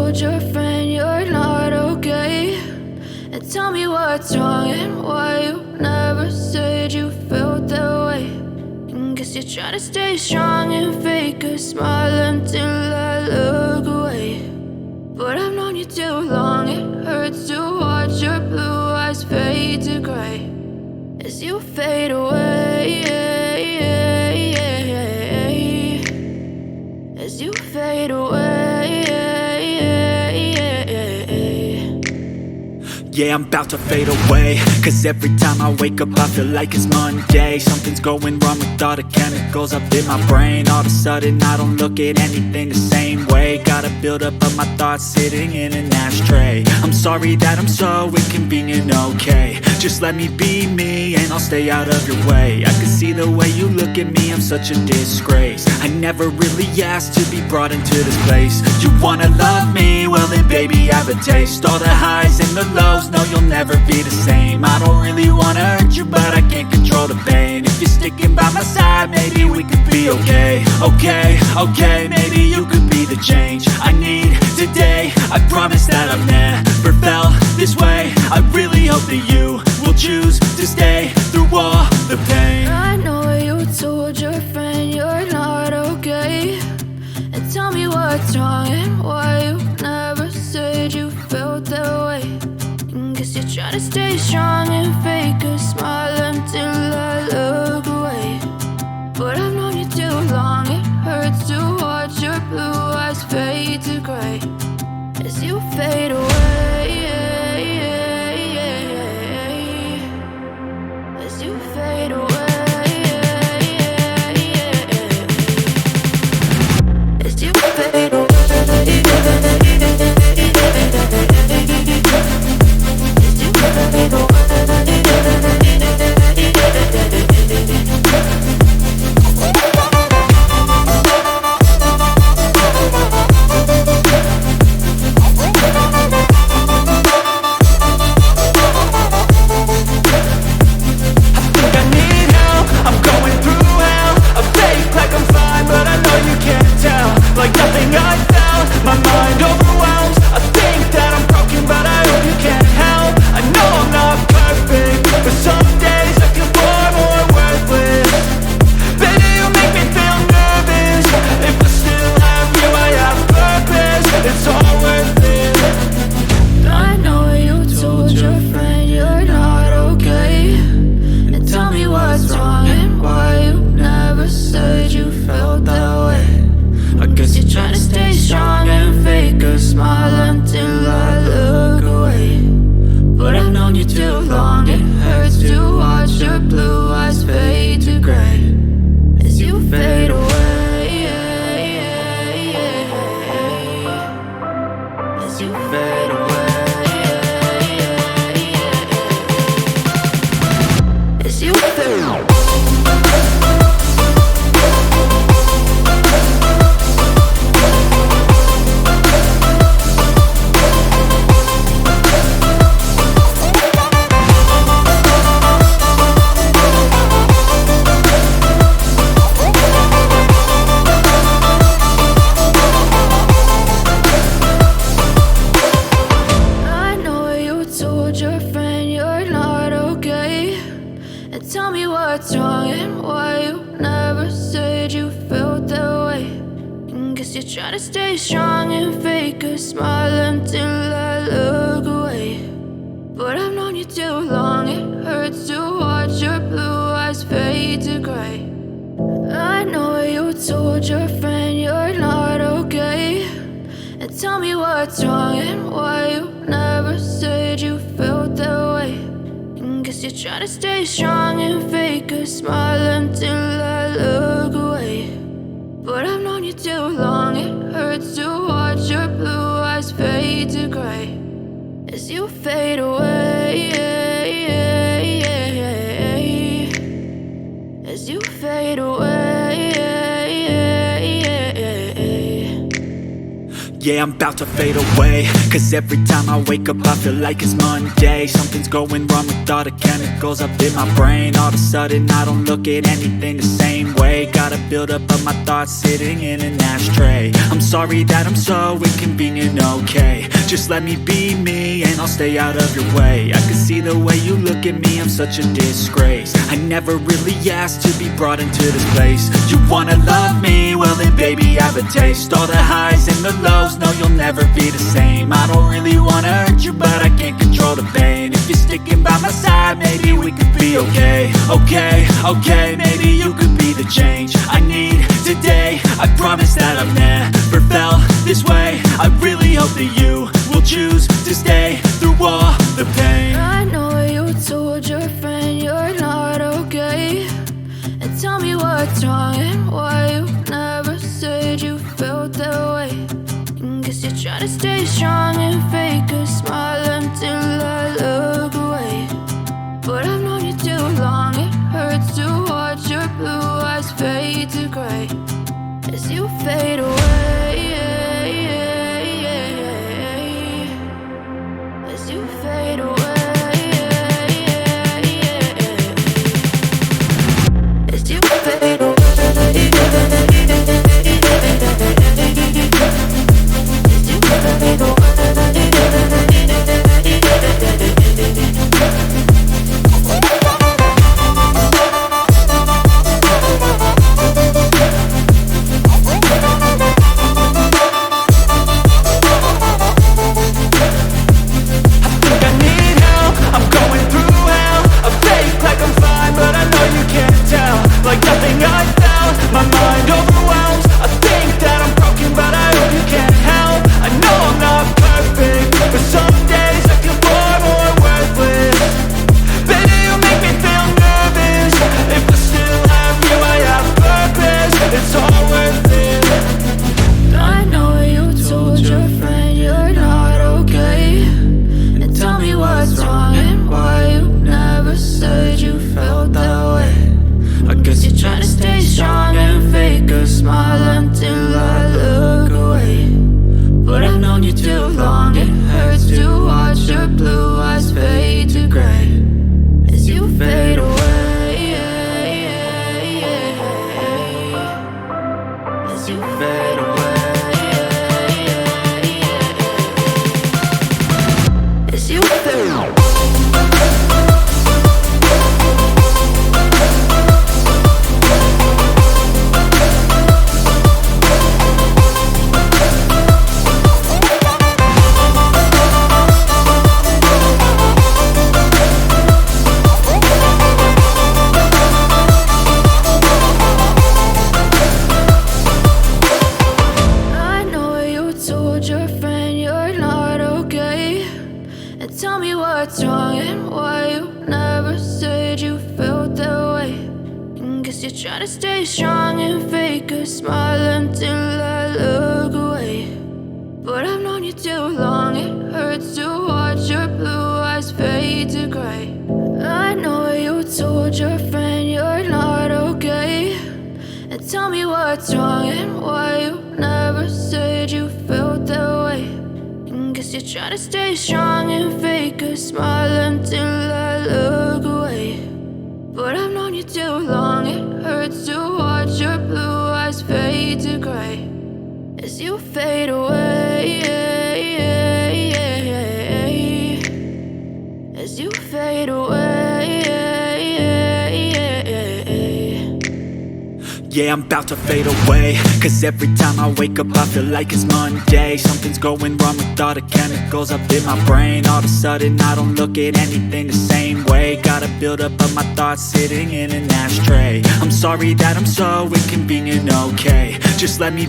told your friend you're not okay, and tell me what's wrong and why you never said you felt that way. And guess you're trying to stay strong and fake a smile until I look away. But I've known you too long, it hurts to watch your blue eyes fade to gray as you fade away, as you fade away. Yeah, I'm about to fade away, cause every time I wake up I feel like it's Monday. Something's going wrong with all the chemicals up in my brain. All of a sudden I don't look at anything the same way. Got a build up of my thoughts sitting in an ashtray. I'm sorry that I'm so inconvenient, okay. Just let me be me and I'll stay out of your way. I can see the way you look at me, I'm such a disgrace. I never really asked to be brought into this place. You wanna love me? Well then baby have a taste. All the highs and the lows, no, you'll never be the same. I don't really wanna hurt you, but I can't control the pain. If you're sticking by my side, maybe we could be okay. Okay, maybe you could be the change I need today. I promise that I've never felt this way. I really hope that you will choose to stay through all the pain. I know you told your friend you're not okay, and tell me what's wrong and why you never said you felt that way. Guess you're trying to stay strong and fake a smile until I look away. But I've known you too long, it hurts to watch your blue eyes fade to gray as you fade away, as you fade away, as you fade away. Try to stay strong and fake a smile until I look away. But I've known you too long, it hurts to watch your blue eyes fade to gray as you fade away, as you fade away. Yeah, I'm about to fade away, 'cause every time I wake up I feel like it's Monday. Something's going wrong with all the chemicals up in my brain. All of a sudden I don't look at anything the same way. Gotta build up of my thoughts sitting in an ashtray. I'm sorry that I'm so inconvenient, okay. Just let me be me and I'll stay out of your way. I can see the way you look at me, I'm such a disgrace. I never really asked to be brought into this place. You wanna love me? Well then baby I have a taste. All the highs and the lows, no you'll never be the same. I don't really wanna hurt you but I can't control the pain. If you're sticking by my side maybe we could be okay. Okay, maybe you could be the change I need today. I promise that I've never felt this way. I really hope that you will choose to stay through all the pain. I know you told your friend you're not okay, and tell me what's wrong and why you never said you felt that way. Guess you're trying to stay strong and fake a smile until I look away. But I've known you too long, it hurts to watch your blue eyes fade to gray as you fade away. As you fade away. As you fade away. Tell me what's wrong and why you never said you felt that way. Guess you're trying to stay strong and fake a smile until I look away. But I've known you too long, it hurts to watch your blue eyes fade to gray. I know you told your friend you're not okay, and tell me what's wrong and why you never said you felt that way. Guess you're trying to stay strong and fake a smile until I look away. But I've known you too long, it hurts to watch your blue eyes fade to gray as you fade away. As you fade away. Yeah, I'm about to fade away, 'cause every time I wake up I feel like it's Monday. Something's going wrong with all the chemicals up in my brain. All of a sudden I don't look at anything the same way. Gotta build up of my thoughts sitting in an ashtray. I'm sorry that I'm so inconvenient, okay. Just let me